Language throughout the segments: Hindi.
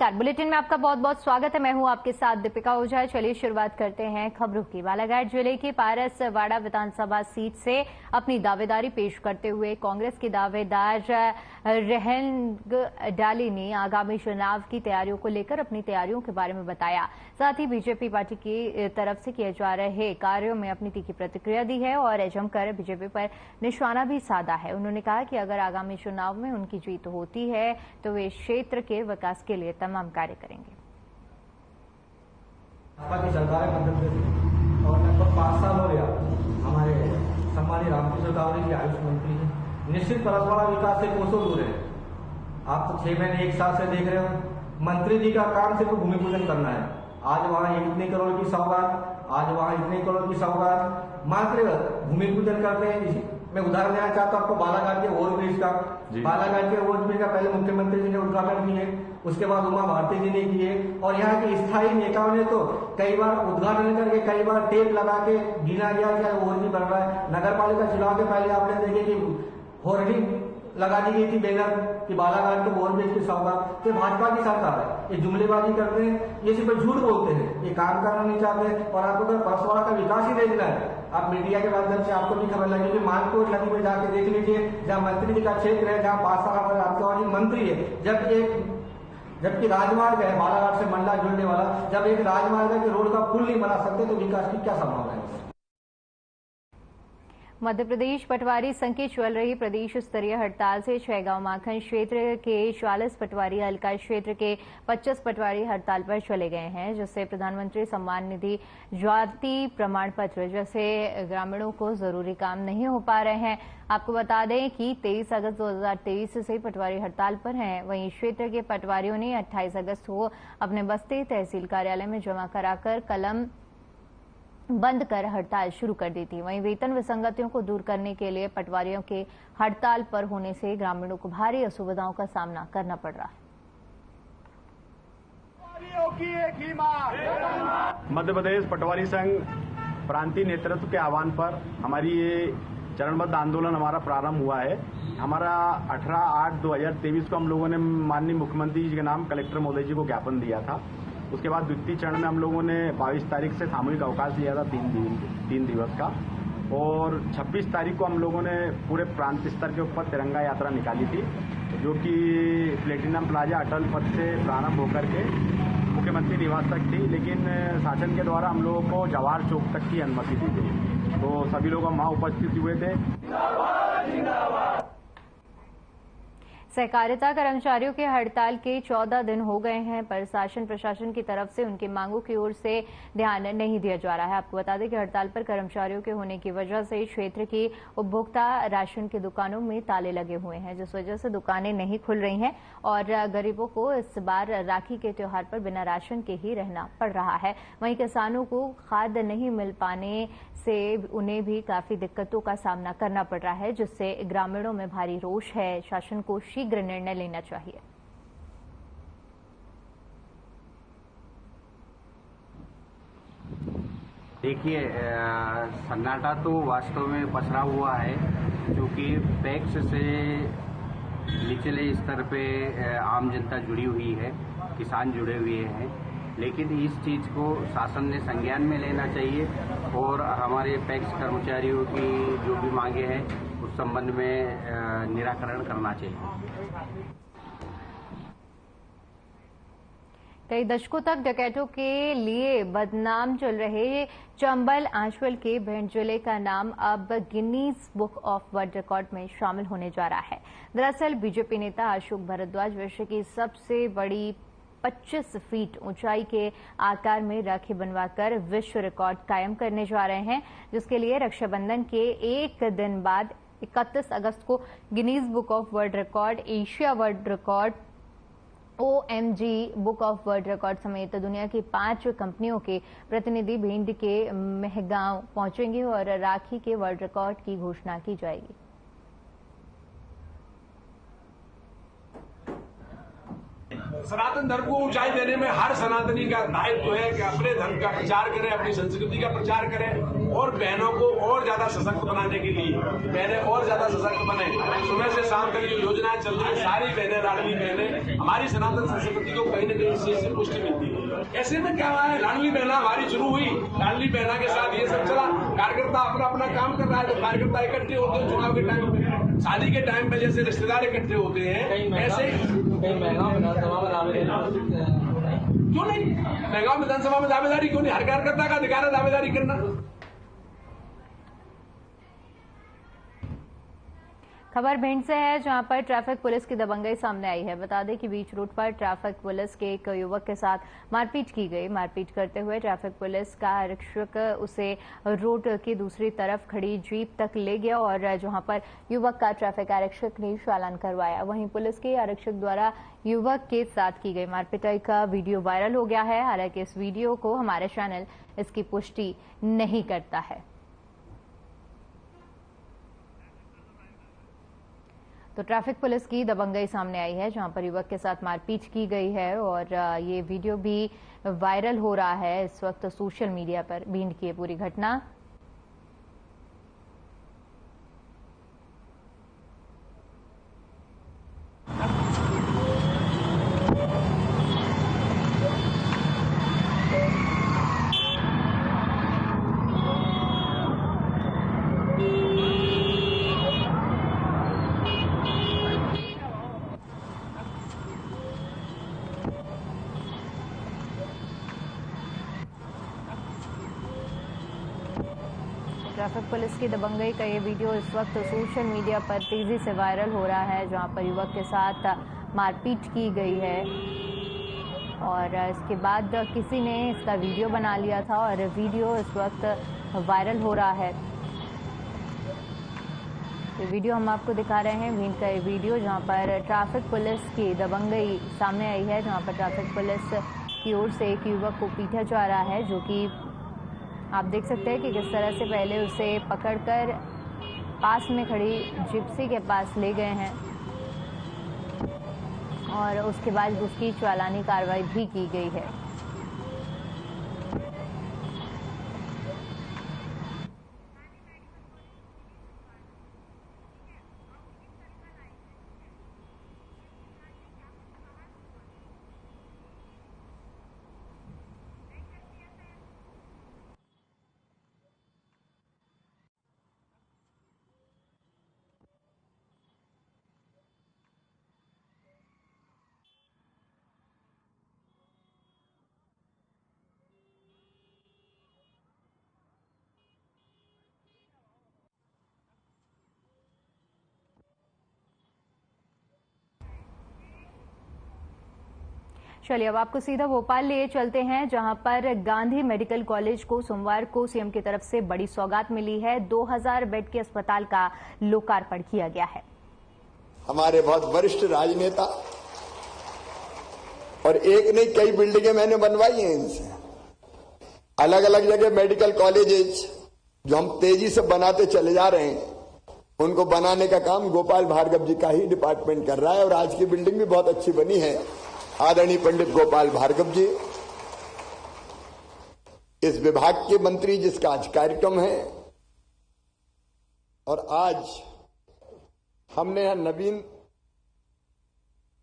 नमस्कार, बुलेटिन में आपका बहुत बहुत स्वागत है। मैं हूं आपके साथ दीपिका ओझा। चलिए शुरुआत करते हैं खबरों की। बालाघाट जिले की पारसवाड़ा विधानसभा सीट से अपनी दावेदारी पेश करते हुए कांग्रेस के दावेदार रहंग डाली ने आगामी चुनाव की तैयारियों को लेकर अपनी तैयारियों के बारे में बताया। साथ ही बीजेपी पार्टी की तरफ से किए जा रहे कार्यों में अपनी तीखी प्रतिक्रिया दी है और जमकर बीजेपी पर निशाना भी साधा है। उन्होंने कहा कि अगर आगामी चुनाव में उनकी जीत होती है तो वे क्षेत्र के विकास के लिए तमाम कार्य करेंगे। भाजपा की सरकार है मध्य प्रदेश और लगभग 5 साल हो गया हमारे सम्मानित रामकिशोर कावरे जी आयुष मंत्री हैं। निश्चित परस्परा विकास से कोसों दूर है। आप तो 6 महीने 1 साल से देख रहे हो। मंत्री जी का काम सिर्फ भूमि पूजन करना है। आज वहां इतने करोड़ की सौगात, आज वहां इतने करोड़ की सौगात, मात्र भूमि पूजन करते हैं। मैं उदाहरण देना चाहता हूं आपको बालाघाट के ओवरब्रिज का। बालाघाट के ओवरब्रिज का पहले मुख्यमंत्री जी ने उद्घाटन किए, उसके बाद उमा भारती जी ने किए और यहाँ के स्थायी नेताओं ने तो कई बार उद्घाटन करके कई बार टेप लगा के गिना गया कि और भी बढ़ रहा है। नगर पालिका चुनाव के पहले आपने देखे कि होर्डिंग लगा दी गई थी बैनर कि बालाघाट के ओवरब्रिज की सौगात। ये भाजपा की सरकार है, ये जुमलेबाजी करते हैं, ये सिर्फ झूठ बोलते हैं, ये काम करना नहीं चाहते। और आपको अगर परसवाड़ा का विकास ही देखना है, आप मीडिया के माध्यम से आपको भी खबर लगी कि मानकोट नदी में जाके देख लीजिए, जहाँ मंत्री जी का क्षेत्र है, जहाँ 5 साल पर आपके मंत्री है, जबकि राजमार्ग है बालाघाट से मंडला जुड़ने वाला, जब एक राजमार्ग है कि रोड का पुल नहीं बना सकते तो विकास की क्या संभावना है? मध्य प्रदेश पटवारी संघ की चल रही प्रदेश स्तरीय हड़ताल से छैगांव माखन क्षेत्र के 40 पटवारी, हल्का क्षेत्र के 25 पटवारी हड़ताल पर चले गए हैं, जिससे प्रधानमंत्री सम्मान निधि, जाति प्रमाण पत्र जैसे ग्रामीणों को जरूरी काम नहीं हो पा रहे हैं। आपको बता दें कि 23 अगस्त 2023 से पटवारी हड़ताल पर हैं। वहीं क्षेत्र के पटवारियों ने 28 अगस्त को अपने बस्ती तहसील कार्यालय में जमा कराकर कलम बंद कर हड़ताल शुरू कर दी थी। वहीं वेतन विसंगतियों को दूर करने के लिए पटवारियों के हड़ताल पर होने से ग्रामीणों को भारी असुविधाओं का सामना करना पड़ रहा है। मध्य प्रदेश पटवारी संघ प्रांतीय नेतृत्व के आह्वान पर हमारी ये चरणबद्ध आंदोलन हमारा प्रारंभ हुआ है। हमारा 18/8/2023 को हम लोगों ने माननीय मुख्यमंत्री जी के नाम कलेक्टर महोदय जी को ज्ञापन दिया था। उसके बाद द्वितीय चरण में हम लोगों ने 22 तारीख से सामूहिक अवकाश लिया था 3 दिवस का, और 26 तारीख को हम लोगों ने पूरे प्रांत स्तर के ऊपर तिरंगा यात्रा निकाली थी, जो कि प्लेटिनम प्लाजा अटल पथ से प्रारंभ होकर के मुख्यमंत्री निवास तक थी, लेकिन शासन के द्वारा हम लोगों को जवाहर चौक तक की अनुमति दी गई। तो सभी लोग वहां उपस्थित हुए थे। सहकारिता कर्मचारियों के हड़ताल के 14 दिन हो गए हैं, पर शासन प्रशासन की तरफ से उनकी मांगों की ओर से ध्यान नहीं दिया जा रहा है। आपको बता दें कि हड़ताल पर कर्मचारियों के होने की वजह से क्षेत्र की उपभोक्ता राशन की दुकानों में ताले लगे हुए हैं, जिस वजह से दुकानें नहीं खुल रही हैं और गरीबों को इस बार राखी के त्योहार पर बिना राशन के ही रहना पड़ रहा है। वहीं किसानों को खाद नहीं मिल पाने से उन्हें भी काफी दिक्कतों का सामना करना पड़ रहा है, जिससे ग्रामीणों में भारी रोष है। शासन को शीघ्र निर्णय लेना चाहिए। देखिए, सन्नाटा तो वास्तव में पसरा हुआ है, क्योंकि पैक्स से निचले स्तर पे आम जनता जुड़ी हुई है, किसान जुड़े हुए हैं, लेकिन इस चीज को शासन ने संज्ञान में लेना चाहिए और हमारे पैक्स कर्मचारियों की जो भी मांगे हैं उस संबंध में निराकरण करना चाहिए। कई दशकों तक डकैतों के लिए बदनाम चल रहे चंबल आंचल के भिंड जिले का नाम अब Guinness book of world record में शामिल होने जा रहा है। दरअसल बीजेपी नेता अशोक भारद्वाज विश्व की सबसे बड़ी 25 फीट ऊंचाई के आकार में राखी बनवाकर विश्व रिकॉर्ड कायम करने जा रहे हैं, जिसके लिए रक्षाबंधन के एक दिन बाद 31 अगस्त को Guinness book of world record, Asia world record, OMG book of world record समेत दुनिया की 5 कंपनियों के प्रतिनिधि भिंड के मेहगांव पहुंचेंगे और राखी के वर्ल्ड रिकॉर्ड की घोषणा की जाएगी। सनातन धर्म को ऊंचाई देने में हर सनातनी का दायित्व है कि अपने धर्म का प्रचार करें, अपनी संस्कृति का प्रचार करें और बहनों को और ज्यादा सशक्त बनाने के लिए बहनें और ज्यादा सशक्त बने। सुबह से शाम तक जो योजनाएं चल रही है, सारी बहनें, लाडली बहनें, हमारी सनातन संस्कृति को कहीं न कहीं इससे पुष्टि मिलती है। ऐसे में क्या है, लाडली बहना हमारी शुरू हुई, लाडली बहना के साथ ये सब चला। कार्यकर्ता अपना अपना काम कर रहा है, तो कार्यकर्ता इकट्ठे होते हैं चुनाव के टाइम पे, शादी के टाइम पे जैसे रिश्तेदार इकट्ठे होते हैं, ऐसे क्यों नहीं महंगाव विधानसभा में दावेदारी क्यों नहीं? हर कार्यकर्ता का अधिकार है दावेदारी करना। खबर भिंड से है, जहां पर ट्रैफिक पुलिस की दबंगई सामने आई है। बता दें कि बीच रूट पर ट्रैफिक पुलिस के एक युवक के साथ मारपीट की गई। मारपीट करते हुए ट्रैफिक पुलिस का आरक्षक उसे रोड की दूसरी तरफ खड़ी जीप तक ले गया और जहां पर युवक का ट्रैफिक आरक्षक ने चालान करवाया। वहीं पुलिस के आरक्षक द्वारा युवक के साथ की गई मारपीटाई का वीडियो वायरल हो गया है। हालांकि इस वीडियो को हमारे चैनल इसकी पुष्टि नहीं करता है। तो ट्रैफिक पुलिस की दबंगई सामने आई है, जहां पर युवक के साथ मारपीट की गई है और ये वीडियो भी वायरल हो रहा है इस वक्त सोशल मीडिया पर। भिंड की ये पूरी घटना। ट्रैफिक पुलिस की दबंगई का ये वीडियो इस वक्त सोशल मीडिया पर तेजी से वायरल हो रहा है, जहां पर युवक के साथ मारपीट की गई है और इसके बाद किसी ने इसका वीडियो बना लिया था और वीडियो इस वक्त वायरल हो रहा है। ये वीडियो हम आपको दिखा रहे हैं, भिंड का ये वीडियो, जहां पर ट्रैफिक पुलिस की दबंगई सामने आई है, जहां पर ट्रैफिक पुलिस की ओर से एक युवक को पीटा जा रहा है, जो कि आप देख सकते हैं कि किस तरह से पहले उसे पकड़कर पास में खड़ी जिप्सी के पास ले गए हैं और उसके बाद उसकी चालानी कार्रवाई भी की गई है। चलिए अब आपको सीधा भोपाल लिए चलते हैं, जहां पर गांधी मेडिकल कॉलेज को सोमवार को सीएम की तरफ से बड़ी सौगात मिली है। 2000 बेड के अस्पताल का लोकार्पण किया गया है। हमारे बहुत वरिष्ठ राजनेता और एक नहीं कई बिल्डिंगें मैंने बनवाई हैं इनसे। अलग अलग जगह मेडिकल कॉलेजेस जो हम तेजी से बनाते चले जा रहे हैं, उनको बनाने का काम गोपाल भार्गव जी का ही डिपार्टमेंट कर रहा है और आज की बिल्डिंग भी बहुत अच्छी बनी है। आदरणीय पंडित गोपाल भार्गव जी इस विभाग के मंत्री, जिसका आज कार्यक्रम है, और आज हमने यहां नवीन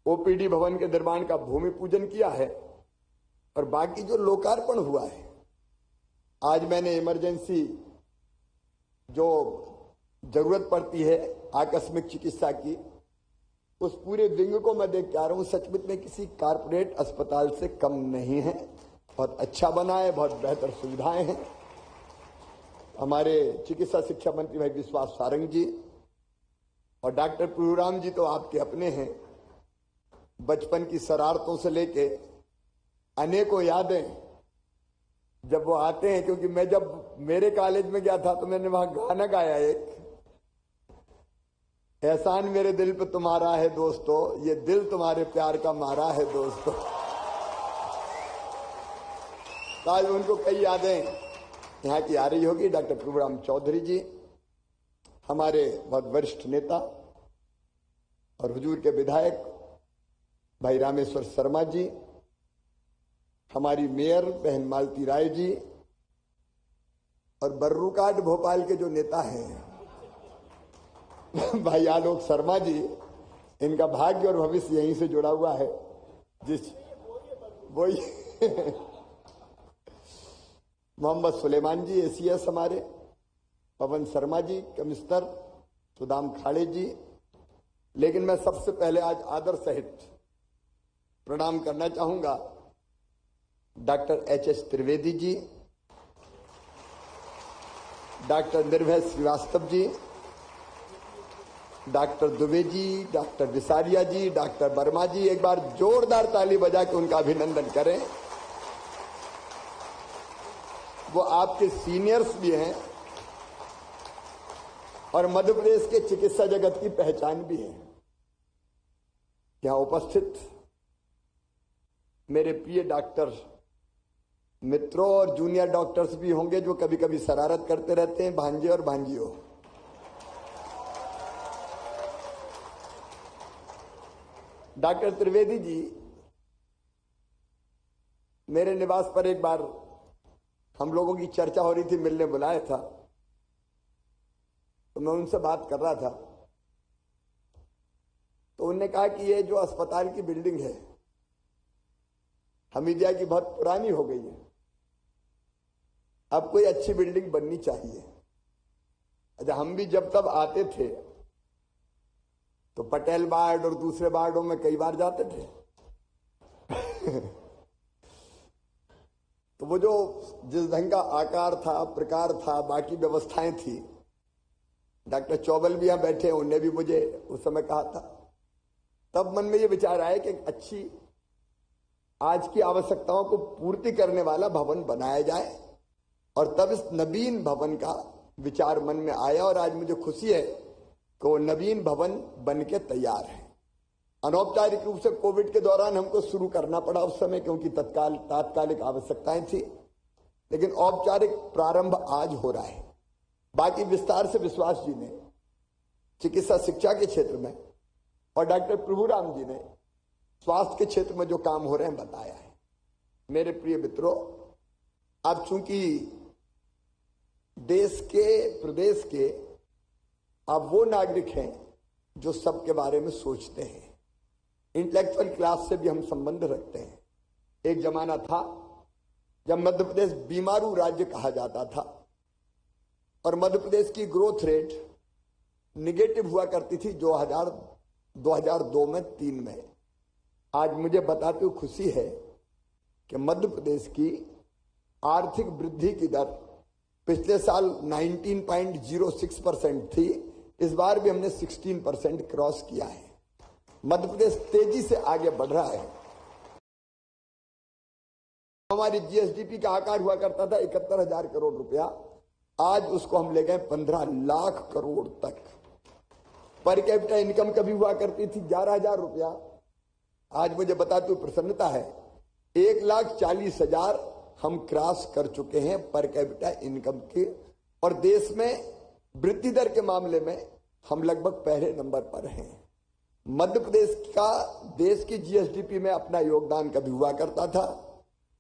ओपीडी भवन के निर्माण का भूमि पूजन किया है और बाकी जो लोकार्पण हुआ है, आज मैंने इमरजेंसी जो जरूरत पड़ती है आकस्मिक चिकित्सा की, उस पूरे विंग को मैं देख के आ रहा हूं। सचमुच में किसी कारपोरेट अस्पताल से कम नहीं है, बहुत अच्छा बना है, बहुत बेहतर सुविधाएं हैं। हमारे चिकित्सा शिक्षा मंत्री भाई विश्वास सारंग जी और डॉक्टर पुरूराम जी तो आपके अपने हैं। बचपन की शरारतों से लेके अनेकों यादें जब वो आते हैं, क्योंकि मैं जब मेरे कॉलेज में गया था तो मैंने वहां गाना गाया एक, एहसान मेरे दिल पे तुम्हारा है दोस्तों, ये दिल तुम्हारे प्यार का मारा है दोस्तों। तो आज उनको कई यादें यहाँ की आ रही होगी। डॉक्टर प्रभुराम चौधरी जी हमारे बहुत वरिष्ठ नेता और हुजूर के विधायक भाई रामेश्वर शर्मा जी, हमारी मेयर बहन मालती राय जी और बर्रुकाट भोपाल के जो नेता हैं भाई आलोक शर्मा जी, इनका भाग्य और भविष्य यहीं से जुड़ा हुआ है। जिस वही मोहम्मद सुलेमान जी एसीएस हमारे, पवन शर्मा जी कमिश्नर, सुदाम खाड़े जी। लेकिन मैं सबसे पहले आज आदर सहित प्रणाम करना चाहूंगा doctor HS Trivedi ji, doctor निर्भय श्रीवास्तव जी, डॉक्टर दुबे जी, डॉक्टर विसारिया जी, डॉक्टर वर्मा जी। एक बार जोरदार ताली बजा के उनका अभिनंदन करें। वो आपके सीनियर्स भी हैं और मध्य प्रदेश के चिकित्सा जगत की पहचान भी है। यहां उपस्थित मेरे प्रिय डॉक्टर मित्रों और जूनियर डॉक्टर्स भी होंगे जो कभी कभी शरारत करते रहते हैं, भांजे और भांजियों। डॉक्टर त्रिवेदी जी मेरे निवास पर एक बार हम लोगों की चर्चा हो रही थी, मिलने बुलाया था, तो मैं उनसे बात कर रहा था। तो उन्होंने कहा कि ये जो अस्पताल की बिल्डिंग है हमीदिया की बहुत पुरानी हो गई है, अब कोई अच्छी बिल्डिंग बननी चाहिए। अच्छा, हम भी जब तब आते थे तो पटेल वार्ड और दूसरे वार्डों में कई बार जाते थे तो वो जो जिस ढंग का आकार था, प्रकार था, बाकी व्यवस्थाएं थी, डॉक्टर चौबल भी यहां बैठे, उन्होंने भी मुझे उस समय कहा था। तब मन में ये विचार आया कि अच्छी आज की आवश्यकताओं को पूर्ति करने वाला भवन बनाया जाए, और तब इस नवीन भवन का विचार मन में आया। और आज मुझे खुशी है कि वो नवीन भवन बन के तैयार है। अनौपचारिक रूप से कोविड के दौरान हमको शुरू करना पड़ा उस समय, क्योंकि तात्कालिक आवश्यकताएं थी, लेकिन औपचारिक प्रारंभ आज हो रहा है। बाकी विस्तार से विश्वास जी ने चिकित्सा शिक्षा के क्षेत्र में और डॉक्टर प्रभुराम जी ने स्वास्थ्य के क्षेत्र में जो काम हो रहे हैं बताया है। मेरे प्रिय मित्रों, अब चूंकि देश के, प्रदेश के आप वो नागरिक हैं जो सबके बारे में सोचते हैं, इंटेलेक्चुअल क्लास से भी हम संबंध रखते हैं। एक जमाना था जब मध्य प्रदेश बीमारू राज्य कहा जाता था और मध्य प्रदेश की ग्रोथ रेट निगेटिव हुआ करती थी 2002 में 3 में। आज मुझे बताते हुए खुशी है कि मध्य प्रदेश की आर्थिक वृद्धि की दर पिछले साल 19.06% थी, इस बार भी हमने 16% क्रॉस किया है। मध्य प्रदेश तेजी से आगे बढ़ रहा है। हमारी जीएसडीपी का आकार हुआ करता था 71,000 करोड़ रुपया, आज उसको हम ले गए 15 लाख करोड़ तक। पर कैपिटा इनकम कभी हुआ करती थी 11,000 रुपया, आज मुझे बताते हुए प्रसन्नता है 1,40,000 हम क्रॉस कर चुके हैं पर कैपिटा इनकम के। और देश में वृद्धि दर के मामले में हम लगभग पहले नंबर पर हैं। मध्य प्रदेश का देश की जीएसडीपी में अपना योगदान कभी हुआ करता था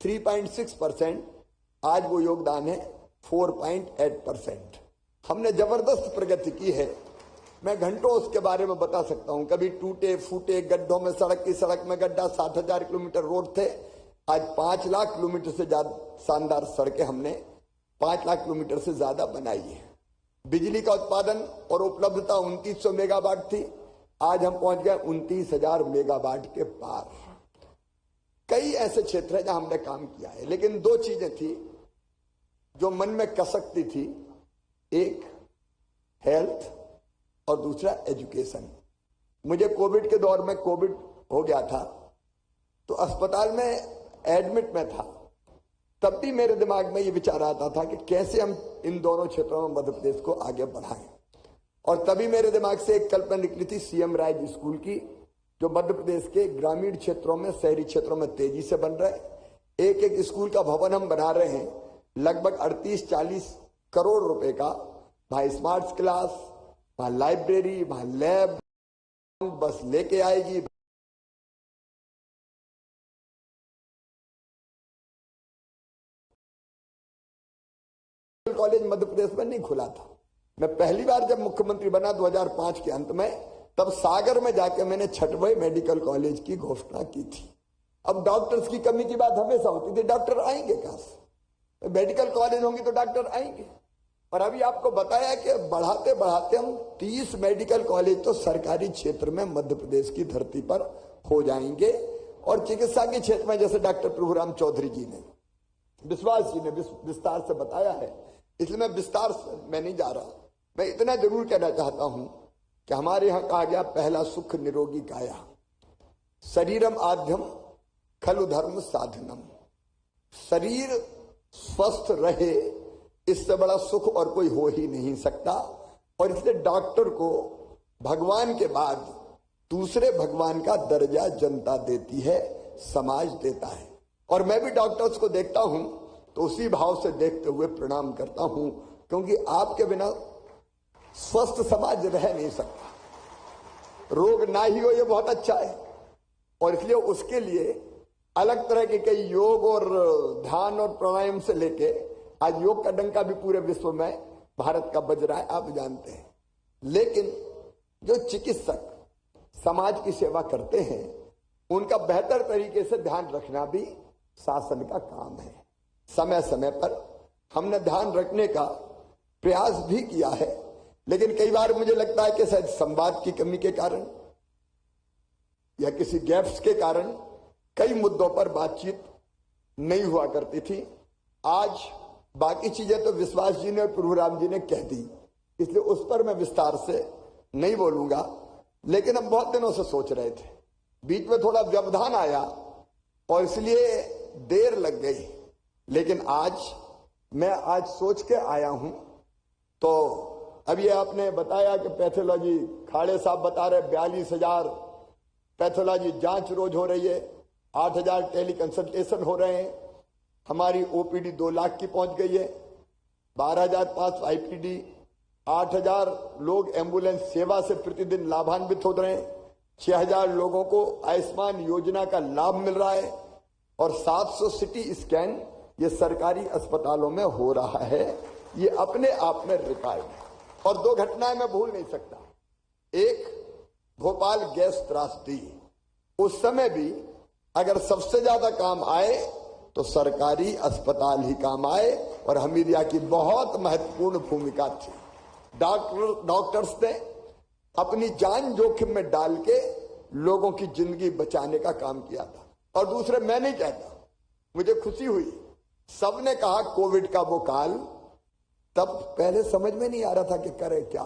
3.6%, आज वो योगदान है 4.8%। हमने जबरदस्त प्रगति की है। मैं घंटों उसके बारे में बता सकता हूं। कभी टूटे फूटे गड्ढों में, सड़क में गड्ढा, 7,000 किलोमीटर रोड थे, आज 5 लाख किलोमीटर से ज्यादा शानदार सड़कें हमने 5 लाख किलोमीटर से ज्यादा बनाई है। बिजली का उत्पादन और उपलब्धता 2900 मेगावाट थी, आज हम पहुंच गए 29,000 मेगावाट के पार। कई ऐसे क्षेत्र हैं जहां हमने काम किया है, लेकिन 2 चीजें थी जो मन में कसकती थी, एक हेल्थ और दूसरा एजुकेशन। मुझे कोविड के दौर में कोविड हो गया था तो अस्पताल में एडमिट में था, तब भी मेरे दिमाग में ये विचार आता था कि कैसे हम इन दोनों क्षेत्रों में मध्य प्रदेश को आगे बढ़ाएं। और तभी मेरे दिमाग से एक कल्पना निकली थी सीएम राइज स्कूल की, जो मध्य प्रदेश के ग्रामीण क्षेत्रों में, शहरी क्षेत्रों में तेजी से बन रहा है। एक स्कूल का भवन हम बना रहे हैं लगभग 38-40 करोड़ रुपए का। वहां स्मार्ट क्लास, वहां लाइब्रेरी, वहां लैब बस लेके आएगी, कॉलेज मध्य प्रदेश में नहीं खुला था। मैं पहली बार जब मुख्यमंत्री बना 2005 के अंत में, तब सागर में जाकर मैंने 6वें मेडिकल कॉलेज की घोषणा की थी। अब डॉक्टर्स की कमी की बात हमेशा होती थी, डॉक्टर आएंगे कहां से? मेडिकल कॉलेज होंगी तो डॉक्टर आएंगे। और अभी आपको बताया कि बढ़ाते बढ़ाते हम 30 मेडिकल कॉलेज तो सरकारी क्षेत्र में मध्य प्रदेश की धरती पर हो जाएंगे। और चिकित्सा के क्षेत्र में जैसे डॉक्टर प्रभुराम चौधरी जी ने, विश्वास जी ने विस्तार से बताया है, इसलिए मैं विस्तार से मैं नहीं जा रहा। मैं इतना जरूर कहना चाहता हूं कि हमारे यहां कहा गया, पहला सुख निरोगी काया, शरीरम आद्यम खलु धर्म साधनम। शरीर स्वस्थ रहे, इससे बड़ा सुख और कोई हो ही नहीं सकता। और इसलिए डॉक्टर को भगवान के बाद दूसरे भगवान का दर्जा जनता देती है, समाज देता है। और मैं भी डॉक्टर्स को देखता हूं तो उसी भाव से देखते हुए प्रणाम करता हूं, क्योंकि आपके बिना स्वस्थ समाज रह नहीं सकता। रोग ना ही हो ये बहुत अच्छा है। और इसलिए उसके लिए अलग तरह के कई योग और ध्यान और प्राणायाम से लेके आज योग का डंका भी पूरे विश्व में भारत का बज रहा है, आप जानते हैं। लेकिन जो चिकित्सक समाज की सेवा करते हैं, उनका बेहतर तरीके से ध्यान रखना भी शासन का काम है। समय समय पर हमने ध्यान रखने का प्रयास भी किया है, लेकिन कई बार मुझे लगता है कि शायद संवाद की कमी के कारण या किसी गैप्स के कारण कई मुद्दों पर बातचीत नहीं हुआ करती थी। आज बाकी चीजें तो विश्वास जी ने और प्रभुराम जी ने कह दी, इसलिए उस पर मैं विस्तार से नहीं बोलूंगा। लेकिन हम बहुत दिनों से सोच रहे थे, बीच में थोड़ा व्यवधान आया और इसलिए देर लग गई। लेकिन मैं सोच के आया हूं। तो अब ये आपने बताया कि पैथोलॉजी, खाड़े साहब बता रहे 42,000 पैथोलॉजी जांच रोज हो रही है, 8,000 टेली कंसल्टेशन हो रहे हैं, हमारी ओपीडी 2 लाख की पहुंच गई है, 12,500 आईपीडी, 8,000 लोग एम्बुलेंस सेवा से प्रतिदिन लाभान्वित हो रहे हैं, 6,000 लोगों को आयुष्मान योजना का लाभ मिल रहा है और 700 सिटी स्कैन ये सरकारी अस्पतालों में हो रहा है। ये अपने आप में रिकॉर्ड है। और 2 घटनाएं मैं भूल नहीं सकता। एक, भोपाल गैस त्रासदी, उस समय भी अगर सबसे ज्यादा काम आए तो सरकारी अस्पताल ही काम आए और हमीदिया की बहुत महत्वपूर्ण भूमिका थी। डॉक्टर्स ने अपनी जान जोखिम में डाल के लोगों की जिंदगी बचाने का काम किया था। और दूसरे, मैं नहीं कहता, मुझे खुशी हुई, सबने कहा कोविड का वो काल, तब पहले समझ में नहीं आ रहा था कि करे क्या।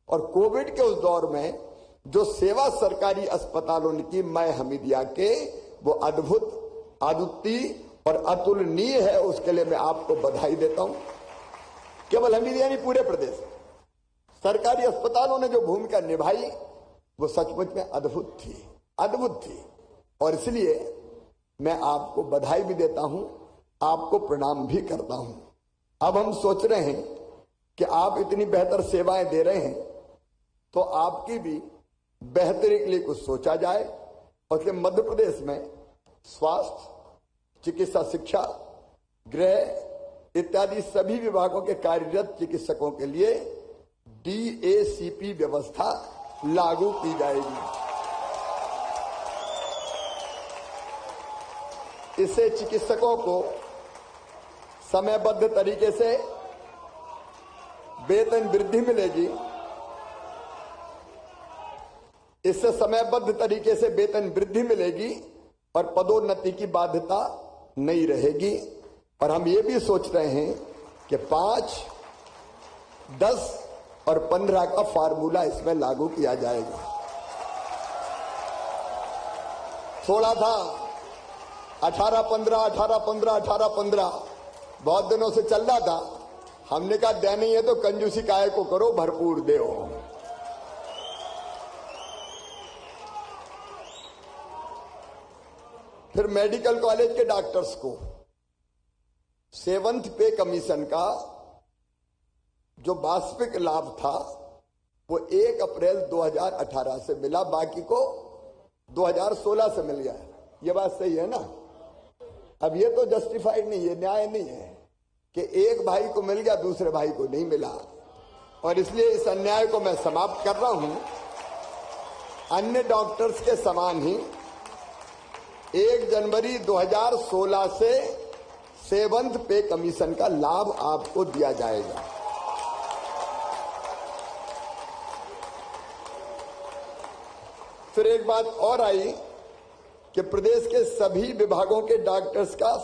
और कोविड के उस दौर में जो सेवा सरकारी अस्पतालों ने की, मैं हमीदिया के, वो अद्भुत, अद्वितीय और अतुलनीय है। उसके लिए मैं आपको बधाई देता हूं। केवल हमीदिया नहीं, पूरे प्रदेश सरकारी अस्पतालों ने जो भूमिका निभाई वो सचमुच में अद्भुत थी। और इसलिए मैं आपको बधाई भी देता हूं, आपको प्रणाम भी करता हूं। अब हम सोच रहे हैं कि आप इतनी बेहतर सेवाएं दे रहे हैं तो आपकी भी बेहतरी के लिए कुछ सोचा जाए। और इसलिए मध्य प्रदेश में स्वास्थ्य, चिकित्सा, शिक्षा, गृह इत्यादि सभी विभागों के कार्यरत चिकित्सकों के लिए DACP व्यवस्था लागू की जाएगी। इससे चिकित्सकों को समयबद्ध तरीके से वेतन वृद्धि मिलेगी। इससे समयबद्ध तरीके से वेतन वृद्धि मिलेगी और पदोन्नति की बाध्यता नहीं रहेगी। और हम ये भी सोच रहे हैं कि 5, 10 और 15 का फार्मूला इसमें लागू किया जाएगा। थोड़ा था 18-15, 18-15, 18-15 बहुत दिनों से चल रहा था। हमने कहा देना ही है तो कंजूसी काहे को करो, भरपूर दो। फिर मेडिकल कॉलेज के डॉक्टर्स को 7th पे कमीशन का जो वास्तविक लाभ था वो 1 अप्रैल 2018 से मिला, बाकी को 2016 से मिल गया है। ये बात सही है ना? अब ये तो जस्टिफाइड नहीं है, न्याय नहीं है कि एक भाई को मिल गया, दूसरे भाई को नहीं मिला, और इसलिए इस अन्याय को मैं समाप्त कर रहा हूं। अन्य डॉक्टर्स के समान ही 1 जनवरी 2016 से 7th पे कमीशन का लाभ आपको दिया जाएगा। फिर एक बात और आई कि प्रदेश के सभी विभागों के डॉक्टर्स का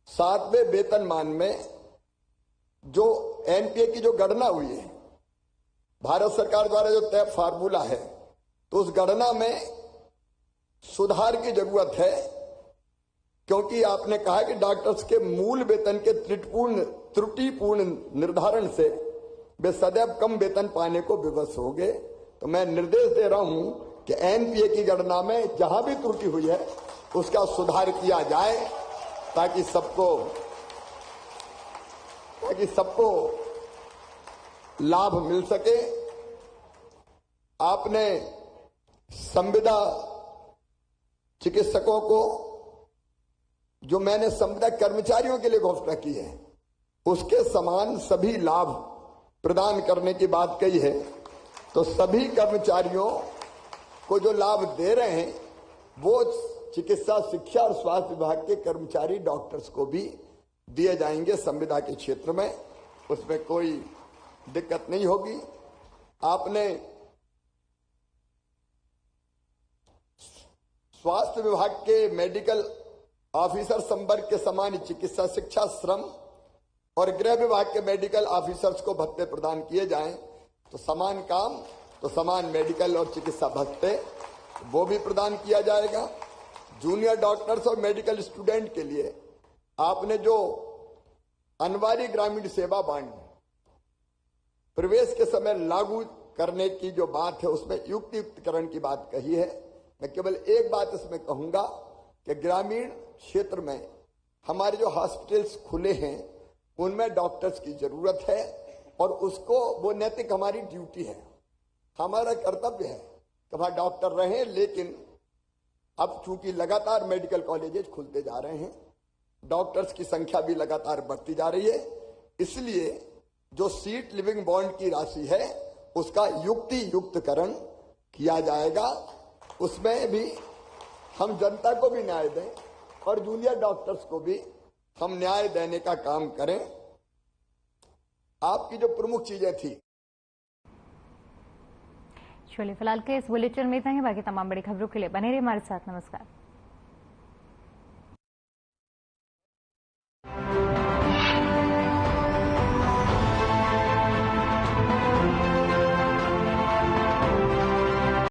7वें वेतनमान में जो एनपीए की जो गणना हुई है, भारत सरकार द्वारा जो तय फार्मूला है, तो उस गणना में सुधार की जरूरत है, क्योंकि आपने कहा कि डॉक्टर्स के मूल वेतन के त्रुटिपूर्ण निर्धारण से वे सदैव कम वेतन पाने को विवश होंगे। तो मैं निर्देश दे रहा हूं कि एनपीए की गणना में जहां भी त्रुटि हुई है उसका सुधार किया जाए, ताकि सबको लाभ मिल सके। आपने संविदा चिकित्सकों को, जो मैंने संविदा कर्मचारियों के लिए घोषणा की है, उसके समान सभी लाभ प्रदान करने की बात कही है। तो सभी कर्मचारियों को जो लाभ दे रहे हैं वो चिकित्सा शिक्षा और स्वास्थ्य विभाग के कर्मचारी डॉक्टर्स को भी दिए जाएंगे संविदा के क्षेत्र में, उसमें कोई दिक्कत नहीं होगी। आपने स्वास्थ्य विभाग के मेडिकल ऑफिसर संवर्ग के समान चिकित्सा शिक्षा, श्रम और गृह विभाग के मेडिकल ऑफिसर्स को भत्ते प्रदान किए जाएं। तो समान काम तो समान मेडिकल और चिकित्सा भत्ते, वो भी प्रदान किया जाएगा। जूनियर डॉक्टर्स और मेडिकल स्टूडेंट के लिए आपने जो अनिवार्य ग्रामीण सेवा बांड प्रवेश के समय लागू करने की जो बात है, उसमें युक्तियुक्तकरण की बात कही है। मैं केवल एक बात इसमें कहूंगा कि ग्रामीण क्षेत्र में हमारे जो हॉस्पिटल्स खुले हैं उनमें डॉक्टर्स की जरूरत है, और उसको वो नैतिक हमारी ड्यूटी है, हमारा कर्तव्य है कि वहां डॉक्टर रहें। लेकिन अब चूंकि लगातार मेडिकल कॉलेजेस खुलते जा रहे हैं, डॉक्टर्स की संख्या भी लगातार बढ़ती जा रही है, इसलिए जो सीट लिविंग बॉन्ड की राशि है उसका युक्तियुक्तकरण किया जाएगा। उसमें भी हम जनता को भी न्याय दें और जूनियर डॉक्टर्स को भी हम न्याय देने का काम करें। आपकी जो प्रमुख चीजें थी। चलिए फिलहाल के इस बुलेटिन में इतना ही। बाकी तमाम बड़ी खबरों के लिए बने रहिए हमारे साथ। नमस्कार।